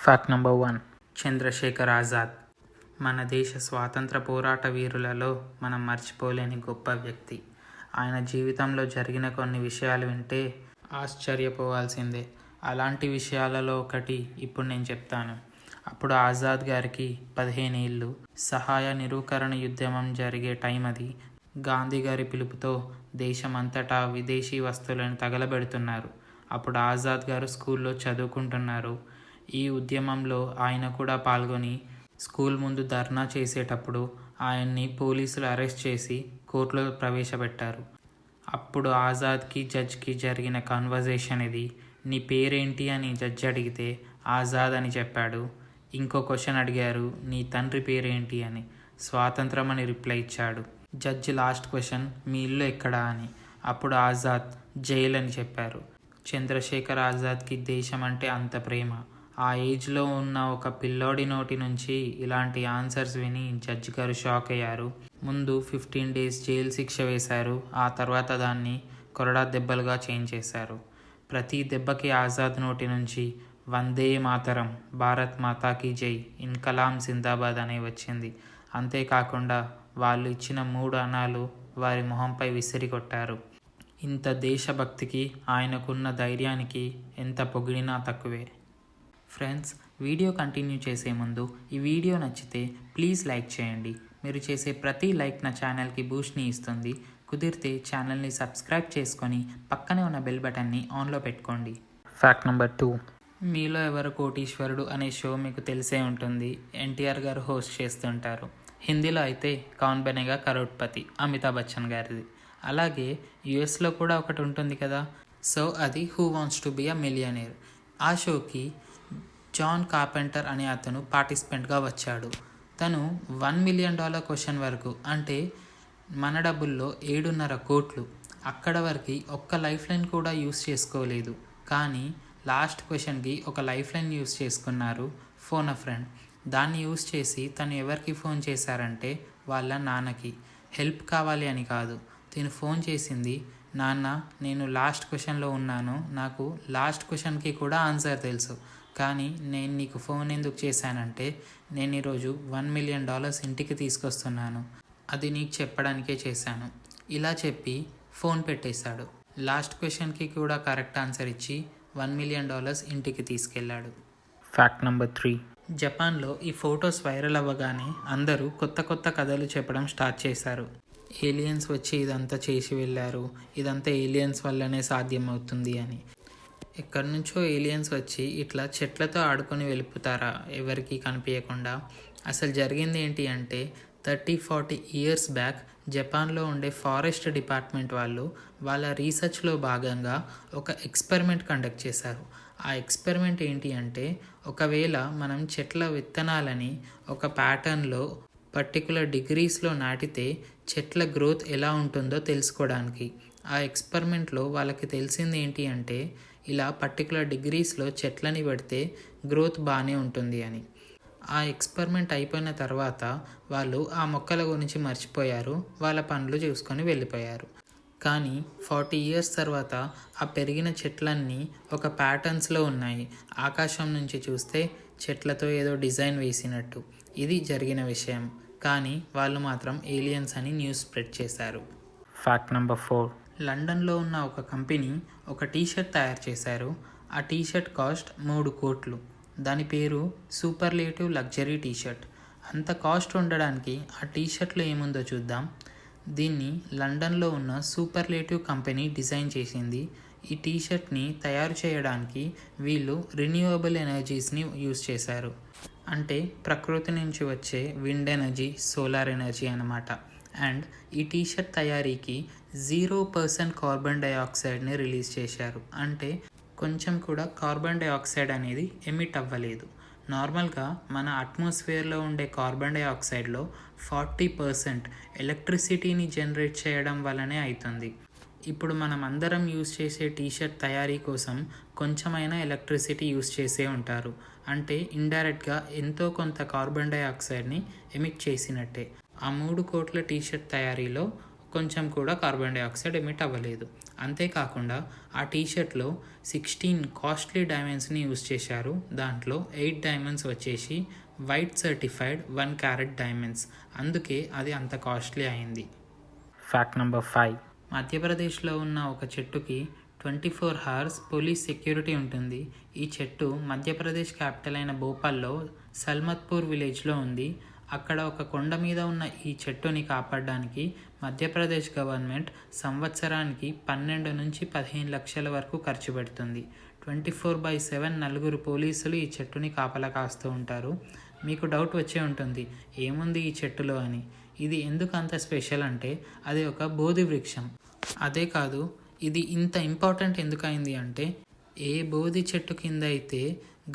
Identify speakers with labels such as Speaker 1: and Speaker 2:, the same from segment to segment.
Speaker 1: Fact number 1. Chandrasekhar Azad మన దేశ స్వాతంత్ర పోరాట వీరులలో మనం మర్చిపోలేని గొప్ప వ్యక్తి. ఆయన జీవితంలో జరిగిన కొన్ని విషయాలు వింటే ఆశ్చర్యపోవాల్సిందే. అలాంటి విషయాలలో ఒకటి ఇప్పుడు నేను చెప్తాను. అప్పుడు ఆజాద్ గారికి 15 ఏళ్ళు. సహాయ నిరూకరణ ఉద్యమం జరిగే టైం అది. గాంధీ గారి పిలుపుతో దేశమంతటా విదేశీ వస్తువులను తగలబెడుతున్నారు. అప్పుడు ఆజాద్ గారు స్కూల్లో చదువుకుంటున్నారు. ఈ ఉద్యమంలో ఆయన కూడా పాల్గొని స్కూల్ ముందు ధర్నా చేసేటప్పుడు ఆయన్ని పోలీసులు అరెస్ట్ చేసి కోర్టులో ప్రవేశపెట్టారు. అప్పుడు ఆజాద్కి జడ్జ్కి జరిగిన కన్వర్జేషన్ ఇది. నీ పేరేంటి అని జడ్జి అడిగితే ఆజాద్ అని చెప్పాడు. ఇంకో క్వశ్చన్ అడిగారు, నీ తండ్రి పేరేంటి అని. స్వాతంత్రం అని రిప్లై ఇచ్చాడు. జడ్జి లాస్ట్ క్వశ్చన్, మీ ఇల్లు ఎక్కడా అని. అప్పుడు ఆజాద్ జైలు అని చెప్పారు. చంద్రశేఖర్ ఆజాద్కి దేశం అంటే అంత ప్రేమ. ఆ ఏజ్లో ఉన్న ఒక పిల్లోడి నోటి నుంచి ఇలాంటి ఆన్సర్స్ విని జడ్జి గారు షాక్ అయ్యారు. ముందు 15 days జైలు శిక్ష వేశారు. ఆ తర్వాత దాన్ని కొరడా దెబ్బలుగా చేంజ్ చేశారు. ప్రతి దెబ్బకి ఆజాద్ నోటి నుంచి వందే మాతరం, భారత్ మాతాకి జై, ఇన్కలాం జిందాబాద్ అనే వచ్చింది. అంతేకాకుండా వాళ్ళు ఇచ్చిన 3 అణాలు వారి మొహంపై విసిరికొట్టారు. ఇంత దేశభక్తికి ఆయనకున్న ధైర్యానికి ఎంత పొగిడినా తక్కువే. ఫ్రెండ్స్, వీడియో కంటిన్యూ చేసే ముందు ఈ వీడియో నచ్చితే ప్లీజ్ లైక్ చేయండి. మీరు చేసే ప్రతి లైక్ నా ఛానల్కి బూస్ట్ని ఇస్తుంది. కుదిరితే ఛానల్ని సబ్స్క్రైబ్ చేసుకొని పక్కనే ఉన్న బెల్ బటన్ని ఆన్లో పెట్టుకోండి. Fact number 2. మీలో ఎవరు కోటీశ్వరుడు అనే షో మీకు తెలిసే ఉంటుంది. ఎన్టీఆర్ గారు హోస్ట్ చేస్తుంటారు. హిందీలో అయితే కౌన్ బనేగా కరోడ్పతి, అమితాబ్ బచ్చన్ గారిది. అలాగే యుఎస్లో కూడా ఒకటి ఉంటుంది కదా, సో అది who wants to be a millionaire. ఆ షోకి జాన్ కార్పెంటర్ అనే అతను పార్టిసిపెంట్గా వచ్చాడు. తను $1 million క్వశ్చన్ వరకు, అంటే మన డబ్బుల్లో 7.5 కోట్లు, అక్కడ వరకు ఒక్క లైఫ్ లైన్ కూడా యూస్ చేసుకోలేదు. కానీ లాస్ట్ క్వశ్చన్కి ఒక లైఫ్ లైన్ యూస్ చేసుకున్నారు, ఫోన్ అ ఫ్రెండ్. దాన్ని యూస్ చేసి తను ఎవరికి ఫోన్ చేశారంటే వాళ్ళ నాన్నకి. హెల్ప్ కావాలి అని కాదు. తను ఫోన్ చేసింది, నాన్న నేను లాస్ట్ క్వశ్చన్లో ఉన్నాను, నాకు లాస్ట్ క్వశ్చన్కి కూడా ఆన్సర్ తెలుసు, కానీ నేను నీకు ఫోన్ ఎందుకు చేశానంటే నేను ఈరోజు $1 million ఇంటికి తీసుకొస్తున్నాను, అది నీకు చెప్పడానికే చేశాను. ఇలా చెప్పి ఫోన్ పెట్టేశాడు. లాస్ట్ క్వశ్చన్కి కూడా కరెక్ట్ ఆన్సర్ ఇచ్చి $1 million ఇంటికి తీసుకెళ్ళాడు. Fact number 3. జపాన్లో ఈ ఫొటోస్ వైరల్ అవ్వగానే అందరూ కొత్త కొత్త కథలు చెప్పడం స్టార్ట్ చేశారు. ఏలియన్స్ వచ్చి ఇదంతా చేసి వెళ్ళారు, ఇదంతా ఏలియన్స్ వల్లనే సాధ్యమవుతుంది అని. ఎక్కడి నుంచో ఏలియన్స్ వచ్చి ఇట్లా చెట్లతో ఆడుకొని వెళ్ళిపోతారా ఎవరికి కనిపించకుండా? అసలు జరిగింది ఏంటి అంటే 30-40 years బ్యాక్ జపాన్లో ఉండే ఫారెస్ట్ డిపార్ట్మెంట్ వాళ్ళు వాళ్ళ రీసెర్చ్లో భాగంగా ఒక ఎక్స్పెరిమెంట్ కండక్ట్ చేశారు. ఆ ఎక్స్పెరిమెంట్ ఏంటి అంటే, ఒకవేళ మనం చెట్ల విత్తనాలని ఒక ప్యాటర్న్లో పర్టికులర్ డిగ్రీస్లో నాటితే చెట్ల గ్రోత్ ఎలా ఉంటుందో తెలుసుకోవడానికి. ఆ ఎక్స్పెరిమెంట్లో వాళ్ళకి తెలిసింది ఏంటి అంటే, ఇలా పర్టికులర్ డిగ్రీస్లో చెట్లని పెడితే గ్రోత్ బాగానే ఉంటుంది అని. ఆ ఎక్స్పెరిమెంట్ అయిపోయిన తర్వాత వాళ్ళు ఆ మొక్కల గురించి మర్చిపోయారు, వాళ్ళ పనులు చూసుకొని వెళ్ళిపోయారు. కానీ 40 years తర్వాత ఆ పెరిగిన చెట్లన్నీ ఒక ప్యాటర్న్స్లో ఉన్నాయి. ఆకాశం నుంచి చూస్తే చెట్లతో ఏదో డిజైన్ వేసినట్టు. ఇది జరిగిన విషయం. కానీ వాళ్ళు మాత్రం ఏలియన్స్ అని న్యూస్ స్ప్రెడ్ చేశారు. Fact number 4. లండన్లో ఉన్న ఒక కంపెనీ ఒక టీషర్ట్ తయారు చేశారు. ఆ టీషర్ట్ కాస్ట్ 3 కోట్లు. దాని పేరు సూపర్లేటివ్ లగ్జరీ టీషర్ట్. అంత కాస్ట్ ఉండడానికి ఆ టీషర్ట్లో ఏముందో చూద్దాం. దీన్ని లండన్లో ఉన్న సూపర్లేటివ్ కంపెనీ డిజైన్ చేసింది. ఈ టీషర్ట్ని తయారు చేయడానికి వీళ్ళు రిన్యూవబుల్ ఎనర్జీస్ని యూజ్ చేశారు. అంటే ప్రకృతి నుంచి వచ్చే విండ్ ఎనర్జీ, సోలార్ ఎనర్జీ అన్నమాట. అండ్ ఈ టీషర్ట్ తయారీకి 0% కార్బన్ డైఆక్సైడ్ని రిలీజ్ చేశారు. అంటే కొంచెం కూడా కార్బన్ డైఆక్సైడ్ అనేది ఎమిట్ అవ్వలేదు. నార్మల్గా మన అట్మాస్ఫియర్లో ఉండే కార్బన్ డైఆక్సైడ్లో 40% ఎలక్ట్రిసిటీని జనరేట్ చేయడం వల్లనే అవుతుంది. ఇప్పుడు మనం అందరం యూజ్ చేసే టీషర్ట్ తయారీ కోసం కొంచెమైనా ఎలక్ట్రిసిటీ యూజ్ చేసే ఉంటారు. అంటే ఇండైరెక్ట్గా ఎంతో కొంత కార్బన్ డైఆక్సైడ్ని ఎమిట్ చేసినట్టే. ఆ 3 కోట్ల టీషర్ట్ తయారీలో కొంచెం కూడా కార్బన్ డైఆక్సైడ్ ఎమిట్ అవ్వలేదు. అంతేకాకుండా ఆ టీషర్ట్లో 16 కాస్ట్లీ డైమండ్స్ని యూజ్ చేశారు. దాంట్లో 8 డైమండ్స్ వచ్చేసి వైట్ సర్టిఫైడ్ 1 క్యారెట్ డైమండ్స్. అందుకే అది అంత కాస్ట్లీ అయింది. Fact number 5. మధ్యప్రదేశ్లో ఉన్న ఒక చెట్టుకి 24 hours పోలీస్ సెక్యూరిటీ ఉంటుంది. ఈ చెట్టు మధ్యప్రదేశ్ క్యాపిటల్ అయిన భోపాల్లో సల్మత్పూర్ విలేజ్లో ఉంది. అక్కడ ఒక కొండ మీద ఉన్న ఈ చెట్టుని కాపాడడానికి మధ్యప్రదేశ్ గవర్నమెంట్ సంవత్సరానికి 12 నుంచి 15 లక్షల వరకు ఖర్చు పెడుతుంది. 24/7 9 పోలీసులు ఈ చెట్టుని కాపలా కాస్తూ ఉంటారు. మీకు డౌట్ వచ్చే ఉంటుంది, ఏముంది ఈ చెట్టులో అని. ఇది ఎందుకు అంత స్పెషల్ అంటే అది ఒక బోధి వృక్షం. అదే కాదు, ఇది ఇంత ఇంపార్టెంట్ ఎందుకైంది అంటే ఏ బోధి చెట్టు కింద అయితే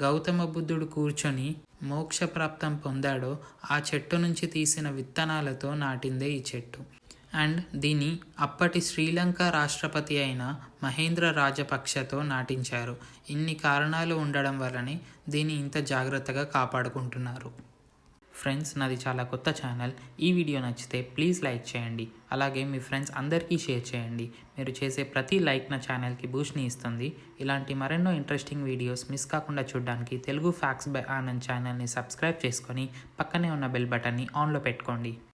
Speaker 1: గౌతమ బుద్ధుడు కూర్చొని మోక్షప్రాప్తం పొందాడో ఆ చెట్టు నుంచి తీసిన విత్తనాలతో నాటిందే ఈ చెట్టు. అండ్ దీన్ని అప్పటి శ్రీలంక రాష్ట్రపతి అయిన మహేంద్ర రాజపక్షతో నాటించారు. ఇన్ని కారణాలు ఉండడం వల్లనే దీన్ని ఇంత జాగ్రత్తగా కాపాడుకుంటున్నారు. ఫ్రెండ్స్, నాది చాలా కొత్త ఛానల్. ఈ వీడియో నచ్చితే ప్లీజ్ లైక్ చేయండి. అలాగే మీ ఫ్రెండ్స్ అందరికీ షేర్ చేయండి. మీరు చేసే ప్రతి లైక్ నా ఛానల్కి బూస్ట్ని ఇస్తుంది. ఇలాంటి మరెన్నో ఇంట్రెస్టింగ్ వీడియోస్ మిస్ కాకుండా చూడడానికి తెలుగు ఫ్యాక్ట్స్ బై ఆనంద్ ఛానల్ని సబ్స్క్రైబ్ చేసుకొని పక్కనే ఉన్న బెల్ బటన్ని ఆన్లో పెట్టుకోండి.